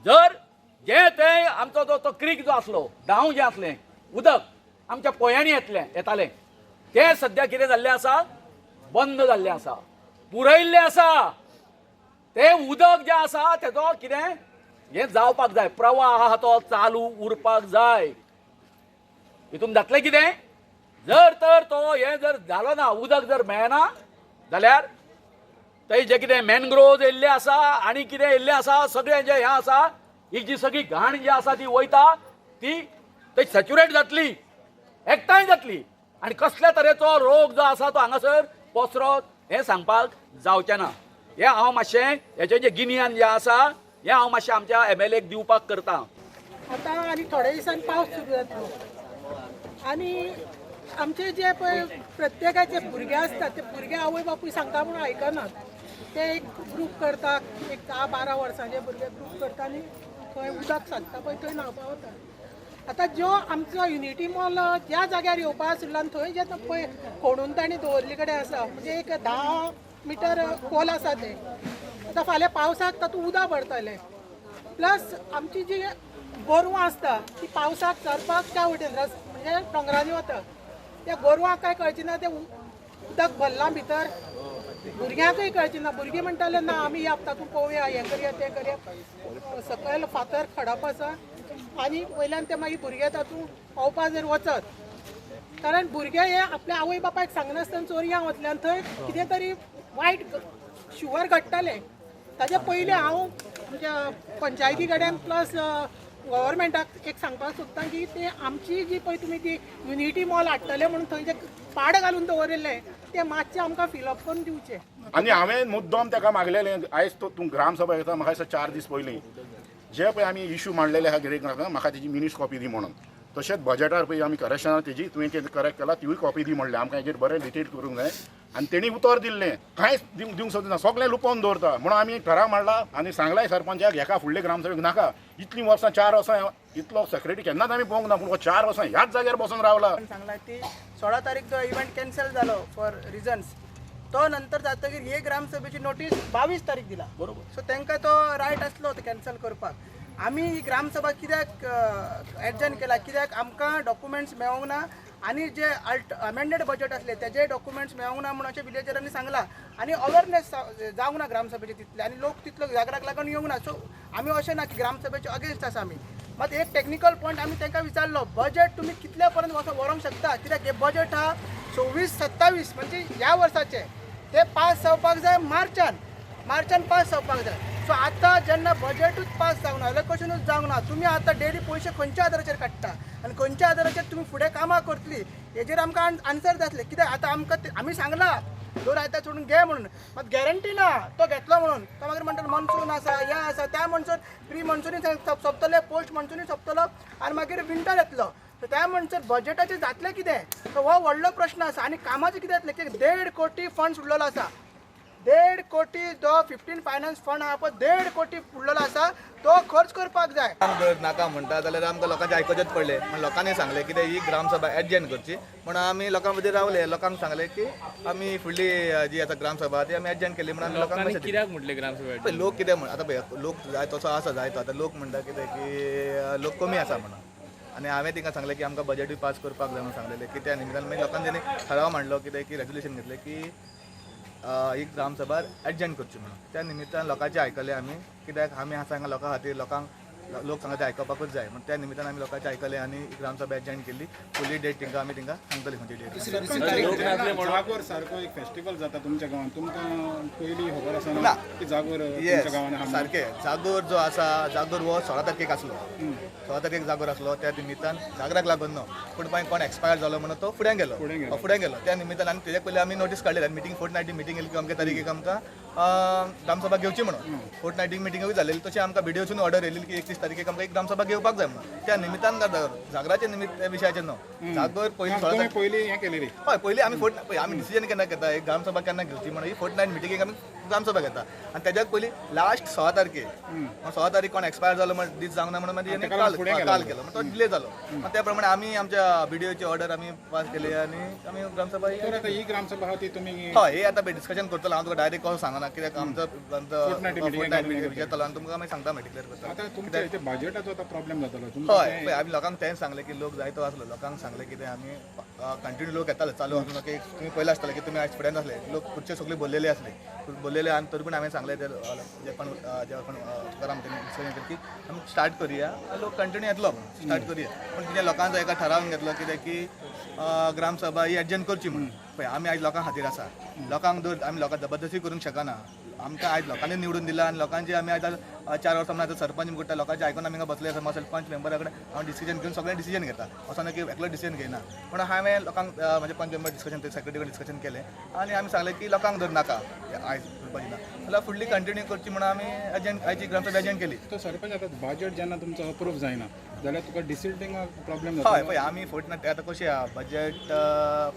जर जे ते आमचो जो तो क्रीक जो आसलो डाव जे आसलें उदक आमच्या पोयांनी येतालें ते सध्या कितें जाल्लें आसा बंद जाल्लें आसा पुरयल्लें आसा ते उदक जें आसा तेजो कितें हें जावपाक जाय प्रवाह आहा तो चालू उरपाक जाय हितून जातलें कितें जर तर तो हें जर जालो ना उदक जर मेळना जाल्यार थंय जे कितें मॅनग्रोव्ज येयल्ले आसा आनी कितें येयल्लें आसा सगळें जें हें आसा ही जी सगळी घाण जी आसा ती वयता ती थंय सॅच्युरेट जातली एकठांय जातली आनी कसल्या तरेचो रोग जो आसा तो हांगासर पसरत हें सांगपाक जावचें ना हें हांव मातशें हेचें जें गिन्यान जें आसा हें हांव मातशें आमच्या MLAक दिवपाक करतां. आतां आनी थोड्या दिसांनी पावस सुरू जातलो आनी आमचे जे पळय प्रत्येकाचे भुरगे आसतात ते भुरगे आवय बापूय सांगता म्हणून आयकनात ते एक ग्रूप करता एक 10-12 वर्सांचे भुरगे ग्रूप करता आनी थंय उदक सांगता पळय थंय न्हांवपा वता. आतां जो आमचो युनिटी मॉल ज्या जाग्यार येवपा आशिल्लो आनी थंय जे पळय खोडून तांणी दवरले कडेन आसा म्हणजे एक 10 मिटर खोल आसा ते आतां फाल्यां पावसाक तातूंत उदक भरतलें प्लस आमची जी गोरवां आसता ती पावसाक चरपाक त्या वटेन म्हणजे डोंगरांनी वता त्या गोरवांक काय कळचें ना ते उदक भरलां भितर भुरग्यांकय कळचें ना भुरगीं म्हणटाले ना आमी या तातूंत पळोवया हें करया तें करया सकयल फातर खडप आसा आनी वयल्यान ते मागीर भुरगे तातूंत पावपा जर वचत कारण भुरगे हे आपल्या आवय बापायक सांगनासतना चोरयांक वतले आनी थंय कितें तरी वायट शुवर घडटलें ताचे पयलीं हांव म्हणजे पंचायती कडेन प्लस गव्हर्मेंटाक एक सांगपाक सोदता की ते आमची जी पळय तुमी ती युनिटी मॉल हाडटले म्हणून थंय जे पाड घालून दवरिल्ले ते मातशें आमकां फिलअप करून दिवचे. आनी हांवें मुद्दम ताका मागलेलें आयज तो तूं ग्रामसभा येता म्हाका दिसता 4 दीस पयलीं जे पळय आमी इश्यू मांडलेले आहा गिरेकनाका म्हाका तेजी मिनिट्स कॉपी दी म्हणून तशेंच बजेटार पळय आमी करेक्शनार तेजी तुवें कितें करेक्ट केला तिवूय कॉपी दी म्हणलें आमकां हेजेर बरें डिटेल करूंक जाय आनी तेणी उतर दिल्लें कांयच दिवंक सोदना सगळें लुपोवन दवरता म्हणून आमी ठराव मांडला आनी सांगलाय सरपंचाक हेका फुडले ग्रामसभेक नाका इतलीं वर्सां 4 वर्सां इतलो सेक्रेटरी केन्नाच आमी पळोवंक ना पूण 4 वर्सां ह्याच जाग्यार बसून रावला. सांगला ती 16 तारीख जो इव्हेंट कॅन्सल जालो फॉर रिजन्स तो नंतर जातकीर हे ग्रामसभेची नोटीस 22 तारीख दिला बरोबर सो तांकां तो रायट आसलो तो कॅन्सल करपाक. आमी ही ग्रामसभा कित्याक एडजन केला कित्याक आमकां डॉक्युमेंट्स मेळोंक ना आनी जे अमेंडेड बजेट आसले तेजे डॉक्युमेंट्स मेळोंक ना म्हणून अशें विलेजरांनी सांगला आनी अवेरनेस जावंक ना ग्रामसभेचे तितले आनी लोक तितलो जागराक लागून येवंक ना सो आमी अशें ना की ग्रामसभेचे अगेन्स्ट आसा आमी मात एक टेक्निकल पॉयंट आमी तांकां विचारलो बजेट तुमी कितल्या पर्यंत व्हरोंक शकता कित्याक हे बजेट हा 26-27 म्हणजे ह्या वर्साचे ते पास जावपाक जाय मार्चान पास जावपाक जाय सो आतां जेन्ना बजेटूच पास जावंक ना जाल्यार कशेंच जावंक ना तुमी आतां डेली पयशे खंयच्या आदाराचेर काडटा आनी खंयच्या आदाराचेर तुमी फुडें कामां करतली हेजेर आमकां आन्सर जातलें कित्याक आतां आमकां आमी सांगला दोन आयतार सोडून घे म्हणून मात गॅरंटी ना तो घेतलो म्हणून तो मागीर म्हणटा मॉन्सून आसा हें आसा त्या म्हणसर प्री मॉन्सूनी सोंपतले पोस्ट मॉन्सूनी सोंपतलो आनी मागीर विंटर येतलो सो त्या म्हणसर बजेटाचें जातलें कितें सो हो व्हडलो प्रश्न आसा आनी कामाचें कितें जातलें की 1.5 कोटी फंड उरलेलो आसा 1.5 कोटी जो 15 फायनान्स फंड आहा पळय 1.5 कोटी उरलेलो आसा तो खर्च करपाक जाय. जर नाका म्हणटा जाल्यार आमकां लोकांचे आयकोचेच पडले म्हण लोकांनी सांगलें कितें ही ग्रामसभा एडजन करची म्हणून आमी लोकां मदीं रावले लोकांक सांगलें की आमी फुडली जी आतां ग्रामसभा ती आमी एडजन केली म्हणून आमी लोकांक कित्याक म्हटलें ग्रामसभा लोक कितें म्हण आतां पळय लोक जाय तसो आसा जायतो आतां लोक म्हणटा कितें की लोक कमी आसा म्हणून आनी हांवें तिका सांगलें की आमकां बजेटूय पास करपाक जाय म्हणून सांगलेलें की त्या निमित्यान मागीर लोकांनी तेणी ठराव मांडलो कितें की रेजोल्युशन घेतलें की ही ग्रामसभा एडजन करची म्हणून त्या निमित्तान लोकांचे आयकले आमी कित्याक आमी आसा हांगा लोकां खातीर लोक सांगता ते आयकपाकूच जाय म्हणून त्या निमित्तान आमी लोकांचे आयकले आनी ग्रामसभा एडजन केल्ली फुडली डेट तिंका आमी तिंका सांगतली खंयची डेट. जागोर सारको एक फेस्टिवल जाता तुमच्या गांवांत तुमकां पयलीं खबर आसा ना की जागोर तुमच्या गांवांत आहा सारकें जागोर जो आसा जागोर हो 16 तारखेक आसलो 16 तारखेक जागोर आसलो त्या निमित्तान जागराक लागून न्हू पूण मागीर कोण एक्सपायर जालो म्हणून तो फुडें गेलो त्या निमित्तान आनी तेजे पयलीं आमी नोटीस काडली मिटींग फोर्टनायटी मिटींग येयली की अमके तारीखेक आमकां ग्रामसभा घेवची म्हणून फोर्टनायटी मिटींगूय जालेली तशी आमकां व्हिडिओसून ऑर्डर येयली की 31 तारखेक आमकां एक ग्रामसभा घेवपाक जाय म्हणून त्या निमित्तान जागराचे निमित्त विशयाचेर न्हू जागोर पयलीं हें केलेली हय पयलीं आमी आमी डिसिजन केन्ना घेता एक ग्रामसभा केन्ना घेवची म्हणून ही फोर्टनायट मिटींगेक आमी ग्रामसभा घेता आणि त्याच्याक पयलीं लास्ट 6 तारखेक 6 तारीख कोण एक्सपायर जालो म्हण दीस जावंक ना म्हणून मागीर तेका काल फुडें काल केलो तो डिले जालो मग त्या प्रमाणे आमी आमच्या BDOची ऑर्डर आमी पास केली आनी आमी ग्रामसभा तर आता ही ग्रामसभा आहा ती तुम्ही हय हे आता डिस्कशन करतलो हांव तुका डायरेक्ट कसो सांगना कित्याक आमचो meeting विजयतलो आनी तुमकां मागीर सांगता मागीर डिक्लेअर करता आता तुमच्या इथे बजेटाचो आता प्रॉब्लेम जातलो हय तुमकां पळय आमी लोकांक तेंच सांगलें की लोक जायतो आसलो लोकांक सांगलें कितें आमी कंटिन्यू लोक येताले चालू आसलो की तुम्ही पयलें आसताले की तुमी आयज फुड्यान आसले लोक खुर्च्यो सगळी भरलेली आसली भरलेले आनी तरी पूण हांवें सांगलें जे पण तुकाराम तेणी डिस्कशन केलें की आमी स्टार्ट करुया लोक कंटिन्यू येतलो स्टार्ट करुया पूण कितें लोकांचो एका ठरावन घेतलो कित्याक की ग्रामसभा ही एडजन करची म्हणून पळय आमी आयज लोकां खातीर आसा लोकांक जर आमी लोकांक जबरदस्ती करूंक शकना आमकां आयज लोकांनी निवडून दिला आनी लोकांची आमी आयज 4 वर्सां आतां सरपंच करता लोकांचे आयकून आमी बसले आसा सरपंच मेंबरा कडेन हांव डिसिजन घेवन सगळें डिसिजन घेता असो ना की एकलो डिसिजन घेयना पूण हांवें लोकांक म्हणजे पंच मेंबर डिस्कशन सेक्रेटरी कडेन डिस्कशन केलें आनी आमी सांगलें की लोकांक जर नाका आयज करपाची ना जाल्यार फुडली कंटिन्यू करची म्हणून आमी एजंट आयची ग्रामसभा एजंट केली तो सरपंच आता बजेट जेन्ना तुमचो अप्रूव्ह जायना जाल्यार तुका डिसिडिंगाक प्रॉब्लेम हय जाता पळय आमी फोर्टनायट आतां कशें आहा बजेट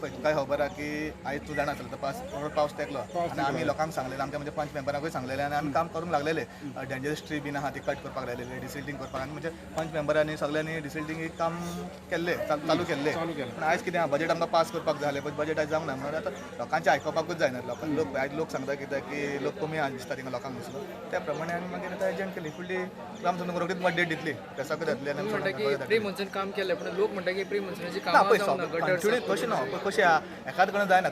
पळय तुका खबर आहा की आयज तूं जाणा आसलो पावस तेकलो आनी आमी लोकांक सांगलेलें आमच्या म्हणजे पंच मेंबरांकूय सांगलेलें आनी आमी काम करूंक लागलेले डेंजरस ट्री बीन आहा ती कट करपाक लायलेले डिसिल्टींग करपाक आनी म्हणजे पंच मेंबरांनी सगळ्यांनी डिसिल्टींग काम केल्लें चालू केल्लें पूण आयज कितें आहा बजेट आमकां पास करपाक जाय पण बजेट आयज जावंक ना म्हणून आतां लोकांचें आयकोपाकूच जायना लोक आयज लोक सांगता कित्याक की लोक कमी आहा दिसता थिंगा लोकांक दिसलो त्या प्रमाणे आमी मागीर आतां एजंट केली फुडली ग्रामसभा रोखडीच डेट दितली त्या सगळें जातली आनी म्हणटा की प्री मनसून काम केलें पण लोक म्हणटा की प्री मनसुनाची ना कामां पळय जावंक ना गटर कंटिन्यू कशें ना पळय कशें आहा एकाच कडेन जायना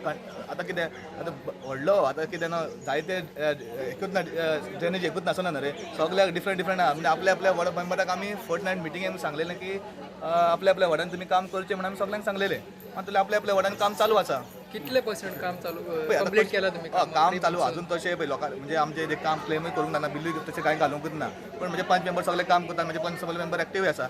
आतां कितें आतां व्हडलो आतां कितें ना जायते एकूच ना ड्रेनेज एकूच नासना न्हू रे सगळ्याक डिफरंट आहा म्हणजे आपल्या वॉर्ड मेंबराक आमी फोर्टनायट मिटिंगेक सांगलेलें की आपल्या वॉर्डान तुमी काम करचें म्हणून आमी सगळ्यांक सांगलेलें मात आपल्या वॉर्डान काम चालू आसा कितले % काम चालू पळय, आता कंप्लीट कशें- केला तुम्ही काम चालू अजून तशें पळय लोकां म्हणजे आमचे जे काम क्लेमूय करूंक ना बिलूय तशें कांय घालूंकूच ना पण म्हणजे पंच मेंबर सगळे काम करता म्हणजे पंच सगळे मेंबर एक्टिव्ह आसा